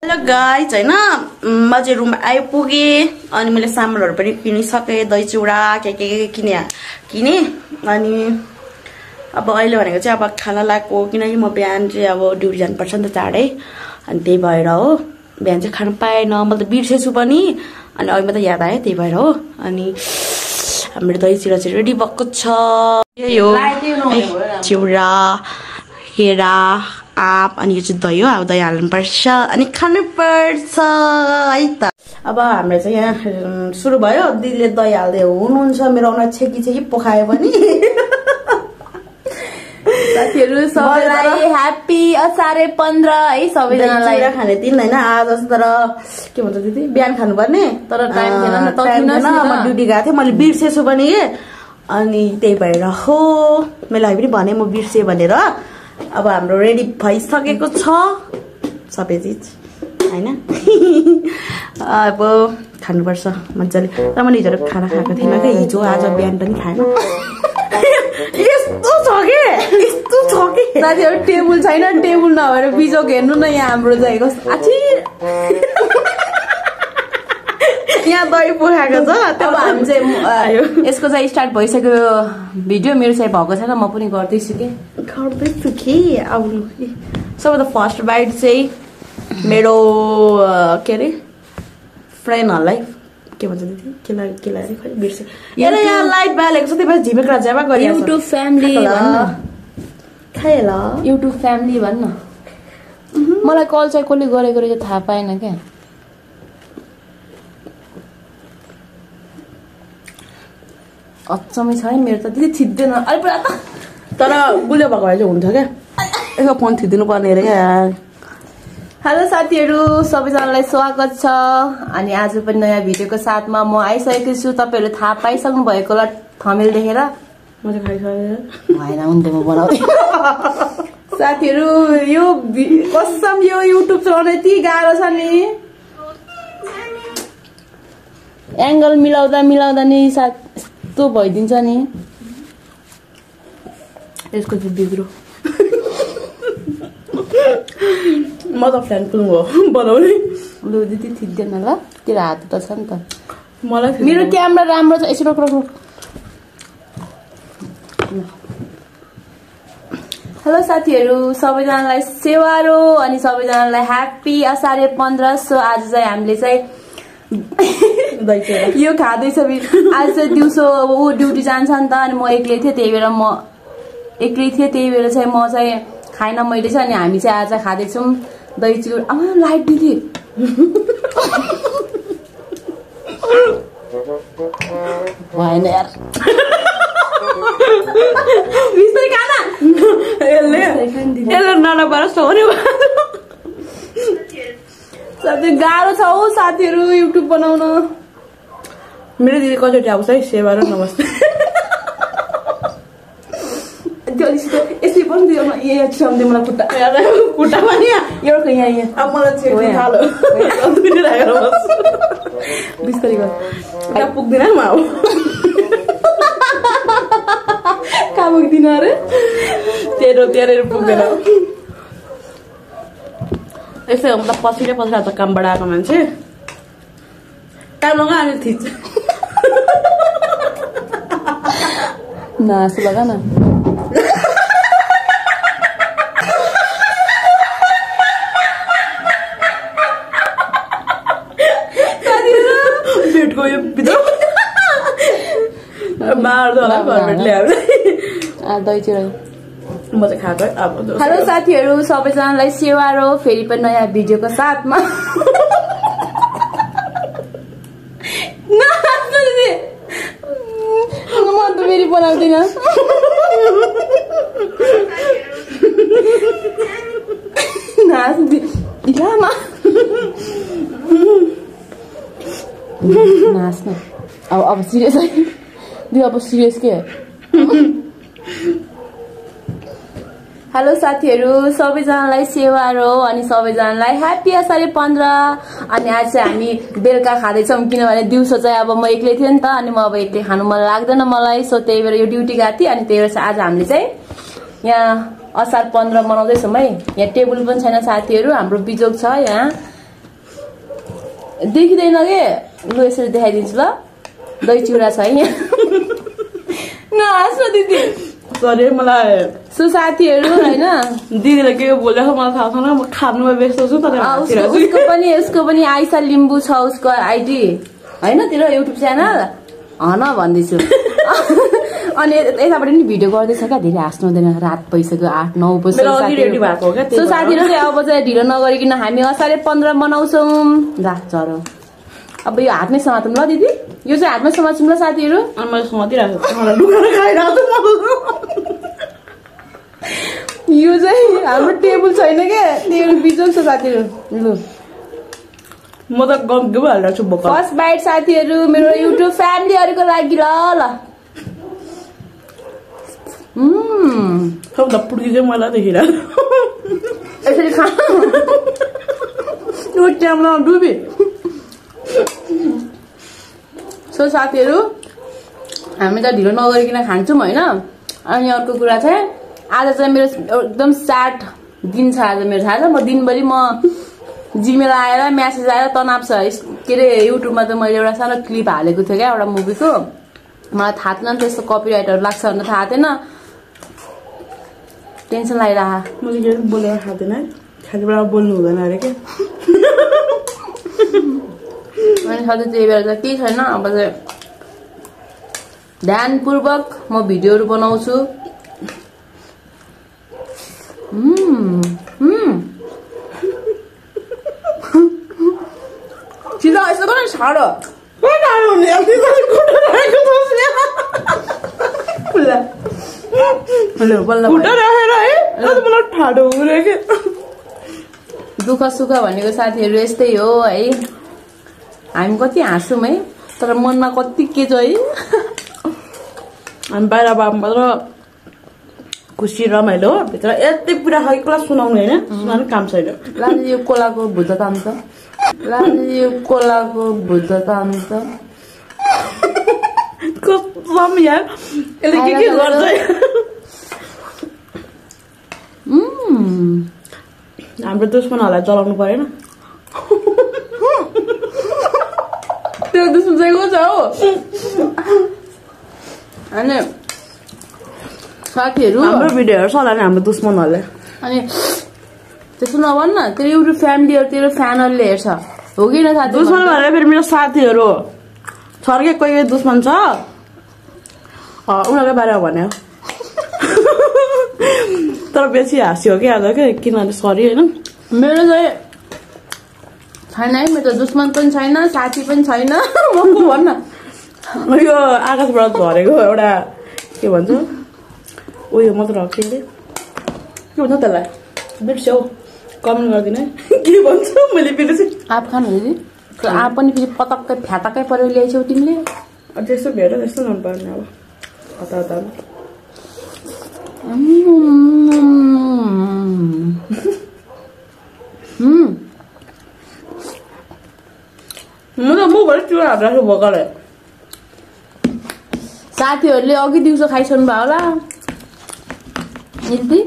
hello guys हैन म चाहिँ रुममा आइपुगे अनि मैले सामानहरु पनि किनिसके दही चिउरा के किने अनि अब अहिले भनेको चाहिँ अब खाना लाग्यो किनकि म बिहान चाहिँ अब ड्युटी जानुपर्छ नि त चाँडै अनि त्यही भएर हो बिहान चाहिँ खान पाएन मैले त बिर्सेछु पनि अनि अहिले मात्र याद आयो त्यही भएर हो अनि हाम्रो दही चिउरा चाहिँ रेडी भएको छ यही हो चिउरा केरा आप अनि यो चाहिँ दही हो अब दही हाल्नुपर्छ अनि खानुपर्छ है त अब हाम्रो चाहिँ यहाँ सुरु भयो दिदीले दही हाल्दै हुनुहुन्छ मेरो अनुहार छेकी पोखायो पनि साथीहरु सबैलाई ह्यापी असारे 15 है सबैजनालाई खाने दिन हैन आज तर के भन्छ दिदी बिहान खानुपर्ने तर टाइम थिएन नि त म ड्युटी गएको थिएँ मैले बिर्सेछु पनि अनि त्यही भएर हो मैले पनि भने म बिर्से भनेर अब हाम्रो रेडी भइसकेको छ सबै चिज हैन अब खानुपर्छ मज्जाले तर मैले हिजो खाना खाएको थिएन के हिजो आज बिहान पनि खाएन यस्तो छ के साथीहरु टेबल छैन टेबल नभएर बिजोक हेर्नु न यहाँ हाम्रो चाहिँ कस्तो आछिर यहाँ दही पोखाएको छ अब हामी चाहिँ यसको चाहिँ स्टार्ट भइसक्यो भिडियो मेरो चाहिँ भएको छैन म पनि गर्दैछु के आउनु सबैभन्दा फर्स्ट बाइट चाहिँ मेरो के अरे फ्रेन्डहरूलाई के भन्छ दिदी के लाग्यो खै बिर्से यहाँ लाइट बालेको छ त्यही भएर झिमेक राजामा गरे युट्युब फ्यामिली युट्युब फ्यामिली भन्न मलाई कल चाहिँ कसले गरेको रहेछ थाहा पाएन क्या अचम्मै छ है मेरो त दिदी थिच्दैन अलि पुरा त तर गुलियो भएको भए चाहिँ हुन्छ क्या यसको फोन थिचिदिनु पर्ने अरे क्या हेलो साथीहरु सबैजनालाई स्वागत छ अनि आज पनि नयाँ भिडियोको साथमा म आइसकेको छु तपाईहरु थाहा पाइसक्नु भएको होला थमेल देखेर म चाहिँ खाइसकेर भएन उन्ते म बनाउँदै साथीहरु यो कसम यो युट्युब चलाउन यति गाह्रो छ नि एंगल मिलाउँदा नि यस्तो भइदिन्छ नि यसको चाहिँ बिग्रो म त फ्यान कुन हो बनाउने लु दिदी थिच्दैन ल तेरो हात त छ नि त मलाई मेरो क्यामेरा राम्रो छ यसो रोक हेलो साथीहरु सबैजनालाई सेवारो अनि सबैजनालाई ह्यापी असारे 15 सो आज चाहिँ हामीले चाहिँ यो खाँदैछ आज चाहिँ दिउँसो अब ऊ ड्युटी जान्छ नि त अनि म एक्लै थिएँ त्यही भएर चाहिँ म चाहिँ खाइन मैले चाहिँ अनि हामी चाहिँ आज खाँदैछौँ दही चिउरा आमा लाइट दिदी भएन यार बिस्तारै खाना यसले नाना बाह्र सोने साथी गाह्रो छ हौ साथीहरु युट्युब बनाउन मेरो दिदी कचोटि आउँछ है सेवारो नमस्ते यसले पनि दियो यहाँ सम्झे मलाई खुट्टा पनि एउटा यहाँ अब मलाई चाहिँ थालो बिस्तारै गर त्यहाँ पुग्दैन म अब कहाँ पुग्दिन अरे तेरो पुग्दैन यसै हो मतलब पछिले आउँछ कामबाट आएको मान्छे काम लगा अनि थिच नास लगा न पेटको यो भित्र मार्दो होला घरमेटले दही चिउरा म चाहिँ खाएको अब हेलो साथीहरु सबैजनालाई सेवारो फेरि पनि नयाँ भिडियोको साथमा म त फेरि बनाउँदिन नाच्न अब सिरियस है अब सिरियस के हेलो साथीहरु सबैजनालाई सेवारो अनि सबैजनालाई ह्यापी असारे 15 अनि आज चाहिँ हामी बेलुका खाँदैछौँ किनभने दिउँसो चाहिँ अब म एक्लै थिएँ नि त अनि म अब एक्लै खानु मन लाग्दैन मलाई सो त्यही भएर यो ड्युटी गएको थिएँ अनि त्यही भएर आज हामीले चाहिँ यहाँ असार 15 मनाउँदैछौँ है यहाँ टेबल पनि छैन साथीहरु हाम्रो बिजोग छ यहाँ देखिँदैन के लु यसरी देखाइदिन्छु ल दही चिउरा छ है यहाँ नहाँस न दिदी सरी मलाई सो साथीहरू होइन दिदीले के बोलेको मलाई थाहा छैन म खानुमा व्यस्त छु तर उसको पनि आइसा लिम्बू छ उसको आइडी होइन तेरो युट्युब च्यानल हन भन्दैछु अनि यताबाट नि भिडियो गर्दैछ क्या धेरै हाँस्नु हुँदैन रात भइसक्यो 8-9 बजे सो साथीहरू अब चाहिँ ढिलो नगरिकन हामी असारे 15 मनाउँछौँ जा झरो अब यो हातमै समातौँ ल दिदी यो चाहिँ हातमै समात्छौँ ल साथीहरू यो चाहिँ हाम्रो टेबल छैन क्या टेबल बिजोग छ साथीहरू लु म त गम्गु भइरहेको छु बोका फर्स्ट बाइट साथीहरू मेरो युट्युब फ्यामिलीहरूको लागि ल सब त पुड्की चाहिँ मलाई देखिरा यसरी खा यो क्यामेरा डुबी सो साथीहरू हामी त ढिलो नगरिकन खान्छौँ होइन अनि अर्को कुरा चाहिँ आज चाहिँ मेरो एकदम स्याड दिन छ आज मेरो थाहा छ म दिनभरि म जिमेल आएर म्यासेज आएर तनाव छ के अरे युट्युबमा त मैले एउटा सानो क्लिप हालेको थिएँ क्या एउटा मुभीको मलाई थाहा थिएन नि त्यस्तो कपिराइटहरू लाग्छ भनेर थाहा थिएन टेन्सन लागिरहेको मैले बोलेर खाँदैन खाने बेला बोल्नु हुँदैन अरे क्या अनि सधैँ त्यही बेला चाहिँ केही छैन अब चाहिँ ध्यानपूर्वक म भिडियोहरू बनाउँछु चिजा यस्तो गर्न छाडो दुःख सुख भनेको साथीहरू यस्तै हो है हामी कति हाँसौँ है तर मनमा कति के छ है हामी बाहिर मात्र खुसी रमाइलो हो भित्र यति पुरा खै क्लास सुनाउनु होइन सुनाउनु काम छैन लाज यो कोलाको भुज तान्छ लाज यो कोलाको भुज तान्छ कसम यार यसले के गर्छ हाम्रो दुश्मनहरूलाई जलाउनु परेन त्यो दुश्मन चाहिँ को छ हो अनि साथीहरू हाम्रो भिडियोहरू चलाने हाम्रो दुश्मनहरूले अनि त्यसो नभन् न तेरो युट्युब फ्यामिलीहरू तेरो फ्यानहरूले हेर्छ हो कि न साथी दुश्मन भनेर फेरि मेरो साथीहरू छर्के कोही कोही दुश्मन छ उनीहरूकै बारेमा भन्यो तर बेसी हाँस्यो कि आज क्या किनभने सरी होइन मेरो चाहिँ छैन है मेरो त दुश्मन पनि छैन साथी पनि छैन म को भन्न यो आकाशबाट झरेको एउटा के भन्छ उयो मात्र के अरे के भन्छ त्यसलाई बिर्स्यौ कमेन्ट गरिदिनु है के भन्छ मैले बिर्सेँ आँप खानु दिदी आँप पनि फेरि पटक्कै फ्याटक्कै परेर ल्याइछौ तिमीले त्यस्तो भेट त्यस्तो नपर्ने अब हतार हतार म त भरि चुरा हाल्छु भोकाले साथीहरूले अघि दिउँसो खाइसक्नु भयो होला दिदी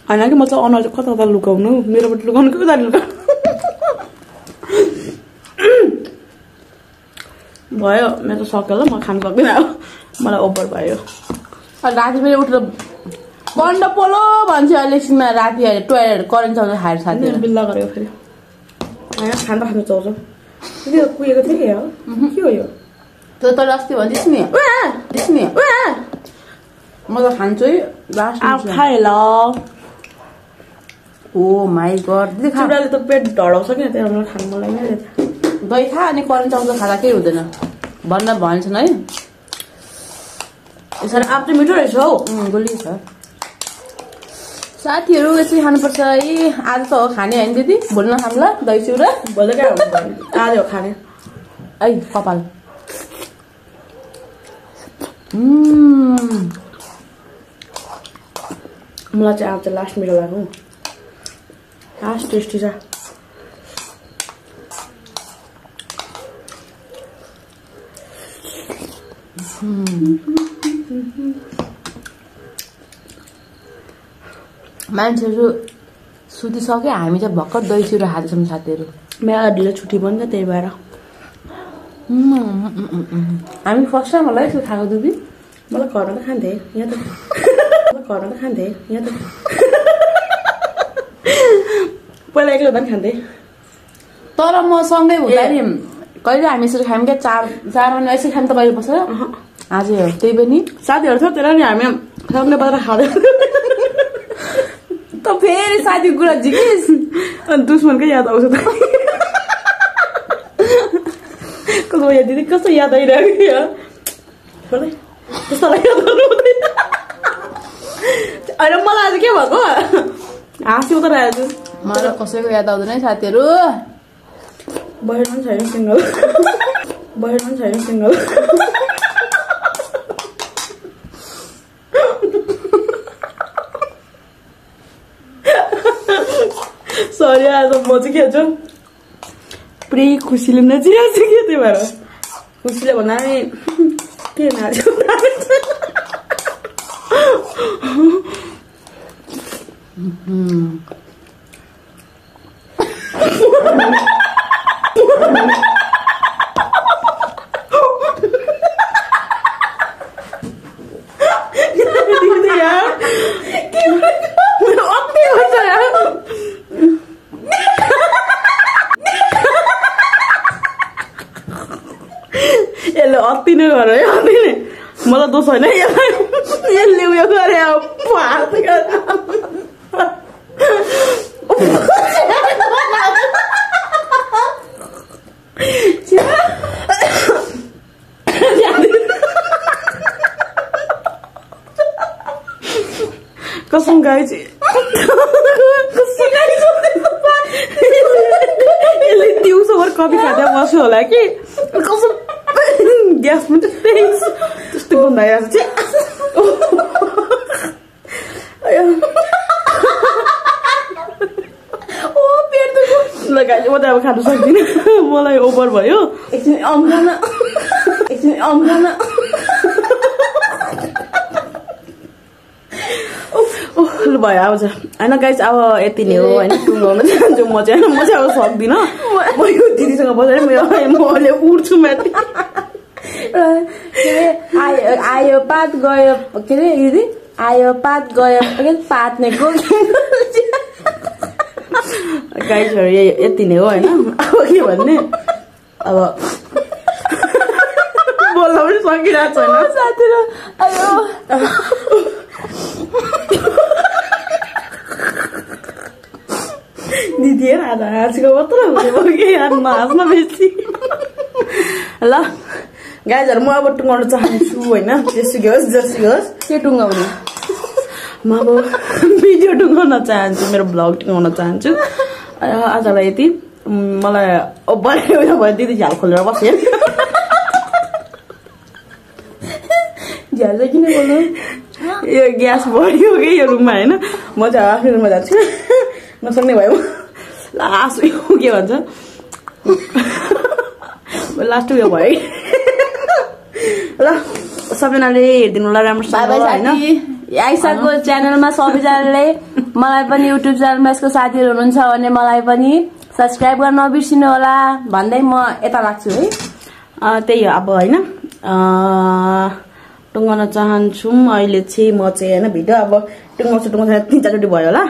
होइन कि म चाहिँ अनुहार चाहिँ कता कता लुकाउनु मेरोबाट लुकाउनु कि उता लुकाउनु भयो मेरो त सक्यो ल म खानु सक्दिनँ अब मलाई ओभर भयो राति फेरि उठेर कन्ड पोलो भन्छ अहिले एकछिनमा राति टोयलेट करेन्ट चल्छ खाएर साथीहरू बिल्ला गरेको फेरि होइन खाँदा खानु चाउँछ त्यो कुहिएको थियो कि हो के हो यो त्यो त अस्ति भन्दैछु नि म त खान्छु है लास्ट खाएँ ल ओ माई गड दिदी खाँदाले त पेट ढडाउँछ कि त्यही मलाई खानु मन लाग्यो दही खा अनि करेन्ट चल्छ खाँदा केही हुँदैन भन्न भन्छन् है यसरी आँप चाहिँ मिठो रहेछ हौ गोली छ साथीहरू यसरी खानुपर्छ है आज त हो खाने होइन दिदी भोलि नखानु ल दही चिउरा भोलि क्या आज हो खाने है कपाल मलाई चाहिँ आँप चाहिँ लास्ट मिठो लाग्यो लास्ट टेस्टी छ मान्छेहरू सुतिसक्यो हामी चाहिँ भर्खर दही चिउरा खाँदैछौँ साथीहरू मेरो ढिलो छुट्टी पनि त त्यही भएर हामी फर्स्ट टाइम होला यसो खाएको दुबी मलाई घरमा त खान्थे यहाँ त घरमा त खान्थे यहाँ त पहिला एक्लै पनि खान्थे तर म सँगै हुँदा नि कहिले हामी यसरी खायौँ क्या चार महिना यसरी खायौँ त कहिले बस्छ हजुर त्यही पनि साथीहरू छ त्यसलाई नि हामी सँगै बसेर खाँदैन त फेरि साथीको कुरा झिकिस अनि दुश्मनकै याद आउँछ त कसो याद दिदी कस्तो याद आइरहेको त्यस्तोलाई याद गर्नु हुँदैन होइन मलाई आज के भएको हाँसी उता आएको छु मलाई कसैको याद आउँदैन है साथीहरू बहिर पनि छैन सिङ्गल बहिर पनि छैन सिङ्गल सरी आज म चाहिँ के छ पुरै खुसीले नाचिरहेको छु के त्यही भएर खुसीले भन्दा पनि के नाच्यो यसले अति नै गर है अति नै मलाई दोष होइन यसले उयो गरे कसम गाई चाहिँ यसले दिउँसोभर कफी खाँदा बस्यो होला कि कसम ग्यास पनि त्यस्तो गन्ध आइरहेको छ ल गाइस म त अब खानु सक्दिनँ मलाई ओभर भयो एकछिन अम्झन ल भयो आउँछ होइन गाइस अब यति नै हो होइन टुङ्गाउन चाहन्छु म चाहिँ अब सक्दिनँ म यो दिदीसँग बसेर मैले उड्छु माथि आयो पात गयो के अरे दिदी आयो पात गयो पात्ने गाइसहरू यति नै हो होइन अब के भन्ने अब बोल्न पनि सकिरहेको छैन साथीहरू दिदी आज हाँसेको मात्र हुने कि हाँस्न बेसी ल गाइजहरू म अब टुङ्गाउन चाहन्छु होइन जेसुकै होस् जसुकै होस् के टुङ्गाउने म अब भिडियो टुङ्गाउन चाहन्छु मेरो भ्लग टुङ्गाउन चाहन्छु आजलाई यति मलाई उयो भयो दिदी झ्याल खोलेर बसेँ झ्याल चाहिँ किन बोल्नु यो ग्यास बढ्यो कि यो रुममा होइन म चाहिँ आफ्नो रुममा जान्छु नसक्ने भयो लास्ट उयो के भन्छ लास्ट उयो भयो ल सबैजनाले हेरिदिनु होला राम्रो होइन आइसाको च्यानलमा सबैजनाले मलाई पनि युट्युब च्यानलमा यसको साथीहरू हुनुहुन्छ भने मलाई पनि सब्सक्राइब गर्न नबिर्सिनु होला भन्दै म यता लाग्छु है त्यही हो अब होइन टुङ्गाउन चाहन्छु अहिले चाहिँ म चाहिँ होइन भिडियो अब टुङ्गाउँछु 3-4चोटि भयो होला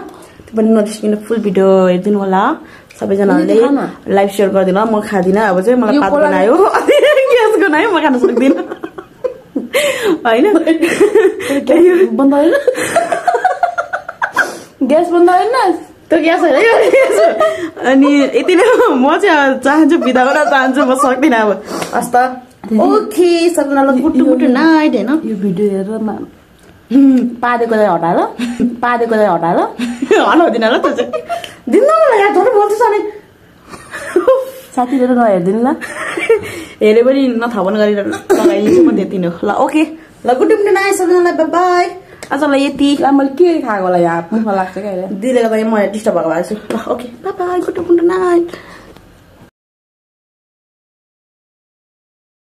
त्यो पनि नबिर्सिनु फुल भिडियो हेरिदिनु होला सबैजनाले लाइभ सेयर गरिदिनु होला म खाँदिनँ अब चाहिँ मलाई पात बनायो ग्यास बनायो म खान सक्दिनँ होइन बन्द होइन ग्यास बन्द होइन त्यो ग्यास होइन अनि यति नै म चाहिँ चाहन्छु बिदा गर्न चाहन्छु म सक्दिनँ अब हस् त ओके सबैजनालाई गुड नाइट होइन यो भिडियो हेरेर पादेको चाहिँ हटाएर हटाउँदिनँ ल त्यो चाहिँ दिन्न मलाई याद थोरै बोल्छु सानै साथीहरू नहेरिदिनु ल हेरे पनि नथाहा पनि गरेर लगाइदिन्छु म त्यति नै हो ल ओके ल गुड नाइट सबैजनालाई बाई बाई आजलाई यति मैले के खाएको होला यहाँ मुख लाग्छ क्या दिदीले गर्दा म डिस्टर्ब भएको छु ल okay by by good night